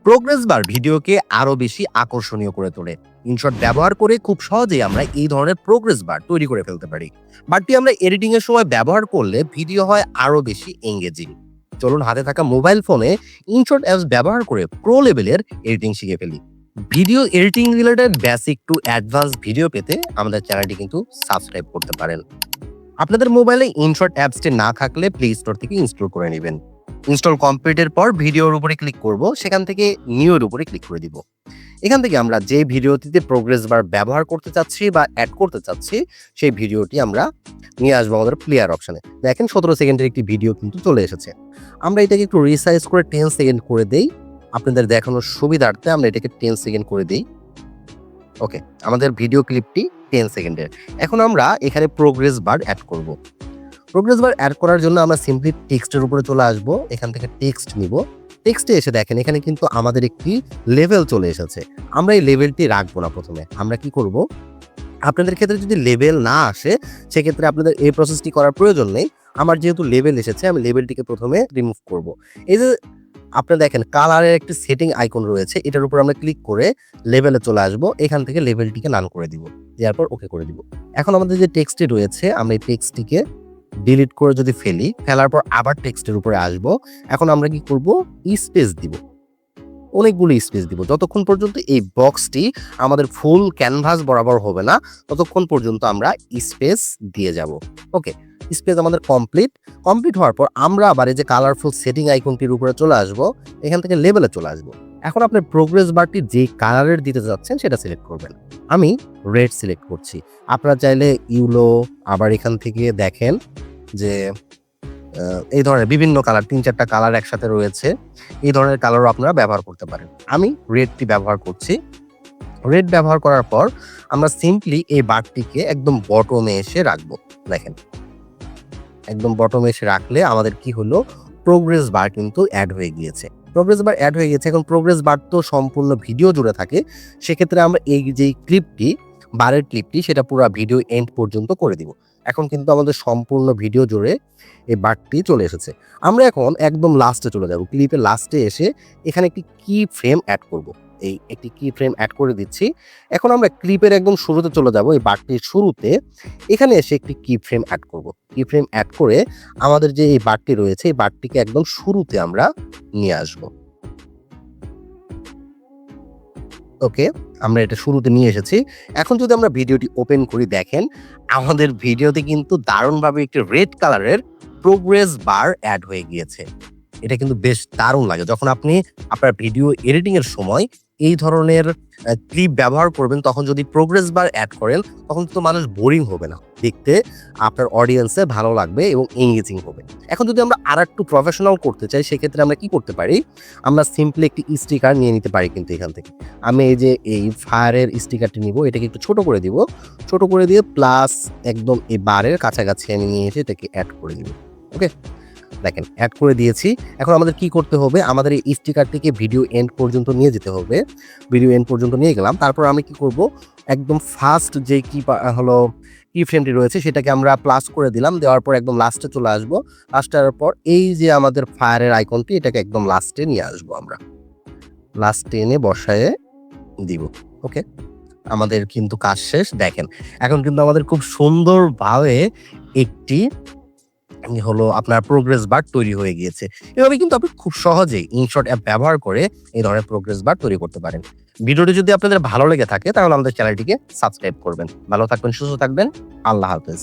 Progress বার ভিডিওকে আরো বেশি আকর্ষণীয় করে তোলে। ইনশট ব্যবহার করে খুব সহজেই আমরা এই ধরনের প্রোগ্রেস বার তৈরি করে ফেলতে পারি। বারটি আমরা এডিটিং এর সময় ব্যবহার করলে ভিডিও হয় আরো বেশি এঙ্গেজিং। চলুন হাতে থাকা মোবাইল ফোনে ইনশট অ্যাপস ব্যবহার করে প্রো লেভেলের এডিটিং শিখে ফেলি। Video editing related basic to advance video পেতে আমাদের চ্যানেলটি কিন্তু সাবস্ক্রাইব করতে পারেন। আপনাদের মোবাইলে ইনশট অ্যাপসটি না থাকলে প্লে স্টোর থেকে ইনস্টল করে নেবেন। ইনস্টল কমপ্লিটের পর ভিডিওর উপরে ক্লিক করব, সেখান থেকে নিউ এর উপরে ক্লিক করে দিব। এখান থেকে আমরা যে ভিডিওটিতে প্রোগ্রেস বার ব্যবহার করতে চাচ্ছি বা অ্যাড করতে চাচ্ছি সেই ভিডিওটি আমরা নিয়ে আসবো আমাদের প্লেয়ার অপশনে। দেখেন 17 সেকেন্ডের একটি ভিডিও কিন্তু চলে এসেছে। আমরা এটাকে একটু রিসাইজ করে 10 সেকেন্ড করে দেই। আপনাদের দেখানোর সুবিধার্থে আমরা এটাকে 10 সেকেন্ড করে দেই। ওকে, আমাদের ভিডিও ক্লিপটি 10 সেকেন্ডের। এখন আমরা এখানে প্রোগ্রেস বার অ্যাড করব। প্রোগ্রেস বার অ্যাড করার জন্য আমরা সিম্পলি টেক্সটের উপরে চলে আসব। এখান থেকে টেক্সট নিব। টেক্সটে এসে দেখেন এখানে কিন্তু আমাদের একটি লেভেল চলে এসেছে। আমরা এই লেভেলটি রাখবো না। প্রথমে আমরা কি করব, আপনাদের ক্ষেত্রে যদি লেভেল না আসে সেক্ষেত্রে আপনাদের এই প্রসেসটি করার প্রয়োজন নেই। আমার যেহেতু লেভেল এসেছে আমি লেভেলটিকে প্রথমে রিমুভ করব। এই যে আপনারা দেখেন কালারের একটি সেটিং আইকন রয়েছে, এটার উপর আমরা ক্লিক করে লেভেলে চলে আসব। এখান থেকে লেভেলটিকে নান করে দিব, দেওয়ার পর ওকে করে দিব। এখন আমাদের যে টেক্সটটি রয়েছে আমরা এই টেক্সটটিকে ডিলিট করে যদি ফেলার পর আবার টেক্সটের উপরে আসব। এখন আমরা কি করব, স্পেস দিব, অনেকগুলো স্পেস দিব। যতক্ষণ পর্যন্ত এই বক্সটি আমাদের ফুল ক্যানভাস বরাবর হবে না ততক্ষণ পর্যন্ত আমরা স্পেস দিয়ে যাব। ওকে, স্পেস আমাদের কমপ্লিট হওয়ার পর আমরা আবার এই যে কালারফুল সেটিং আইকনটির উপরে চলে আসব। এখান থেকে লেভেলে চলে আসব। এখন আপনার প্রোগ্রেস বারটি যে কালারের দিতে যাচ্ছেন সেটা সিলেক্ট করবেন। আমি রেড সিলেক্ট করছি। আপনারা চাইলে ইউলো, আবার এখান থেকে দেখেন যে এই ধরনের বিভিন্ন কালার, 3-4টা কালার একসাথে রয়েছে। এই ধরনের কালারও আপনারা ব্যবহার করতে পারেন। আমি রেডটি ব্যবহার করছি। রেড ব্যবহার করার পর আমরা সিম্পলি এই বারটিকে একদম বটমে এসে রাখবো। দেখেন একদম বটমে এসে রাখলে আমাদের কি হলো, প্রোগ্রেস বার কিন্তু অ্যাড হয়ে গিয়েছে। প্রোগ্রেস বার অ্যাড হয়ে গেছে। এখন প্রোগ্রেস বার তো সম্পূর্ণ ভিডিও জুড়ে থাকে, সেক্ষেত্রে আমরা এই যে বারের ক্লিপটি সেটা পুরো ভিডিও এন্ড পর্যন্ত করে দিব। এখন কিন্তু আমাদের সম্পূর্ণ ভিডিও জুড়ে এই বারটি চলে এসেছে। আমরা এখন একদম লাস্টে চলে যাব। ক্লিপের লাস্টে এসে এখানে একটি কি ফ্রেম অ্যাড করব। এই একটি কি ফ্রেম অ্যাড করে দিচ্ছি। এখন আমরা ক্লিপের একদম শুরুতে চলে যাব, এই বারটির শুরুতে এখানে এসে একটি কি ফ্রেম অ্যাড করব। কি ফ্রেম অ্যাড করে আমাদের যে এই বারটি রয়েছে এই বারটিকে একদম শুরুতে আমরা নিয়ে আসব। ওকে, আমরা এটা শুরুতে নিয়ে এসেছি। এখন যদি আমরা ভিডিওটি ওপেন করি, দেখেন আমাদের ভিডিওতে কিন্তু দারুণভাবে একটি রেড কালারের প্রোগ্রেস বার অ্যাড হয়ে গিয়েছে। এটা কিন্তু বেশ দারুণ লাগে। যখন আপনি আপনার ভিডিও এডিটিং এর সময় এই ধরনের ক্লিপ ব্যবহার করবেন, তখন যদি প্রোগ্রেস বার অ্যাড করেন তখন তো মানুষ বোরিং হবে না, দেখতে আপনার অডিয়েন্সে ভালো লাগবে এবং এঙ্গেজিং হবে। এখন যদি আমরা আরেকটু প্রফেশনাল করতে চাই সেক্ষেত্রে আমরা কি করতে পারি, আমরা সিম্পলি একটি স্টিকার নিয়ে নিতে পারি। কিন্তু এখান থেকে আমি এই যে এই ফায়ারের স্টিকারটি নিব, এটাকে একটু ছোট করে দিব। ছোট করে দিয়ে প্লাস একদম এই বারের কাছাকাছি আমি নিয়ে এসে এটাকে অ্যাড করে দিব। ওকে, দেখেন অ্যাড করে দিয়েছি। এখন আমাদের কি করতে হবে, আমাদের এই স্টিকারটিকে ভিডিও এন্ড পর্যন্ত নিয়ে যেতে হবে। ভিডিও এন্ড পর্যন্ত নিয়ে গেলাম। তারপর আমি কি করব, একদম ফার্স্ট যে কি ফ্রেমটি রয়েছে সেটাকে আমরা প্লাস করে দিলাম। দেওয়ার পর একদম লাস্টে চলে আসবো। লাস্টে আসার পর এই যে আমাদের ফায়ারের আইকনটি এটাকে একদম লাস্টে নিয়ে আসবো। আমরা লাস্টে এনে বসায়ে দিব। ওকে, আমাদের কিন্তু কাজ শেষ। দেখেন এখন কিন্তু আমাদের খুব সুন্দরভাবে একটি আপনার প্রোগ্রেস বার তৈরি হয়ে গিয়েছে। এভাবে কিন্তু আপনি খুব সহজেই ইনশট অ্যাপ ব্যবহার করে এই ধরনের প্রোগ্রেস বার তৈরি করতে পারেন। ভিডিওটি যদি আপনাদের ভালো লেগে থাকে তাহলে আমাদের চ্যানেলটিকে সাবস্ক্রাইব করবেন। ভালো থাকবেন, সুস্থ থাকবেন। আল্লাহ হাফেজ।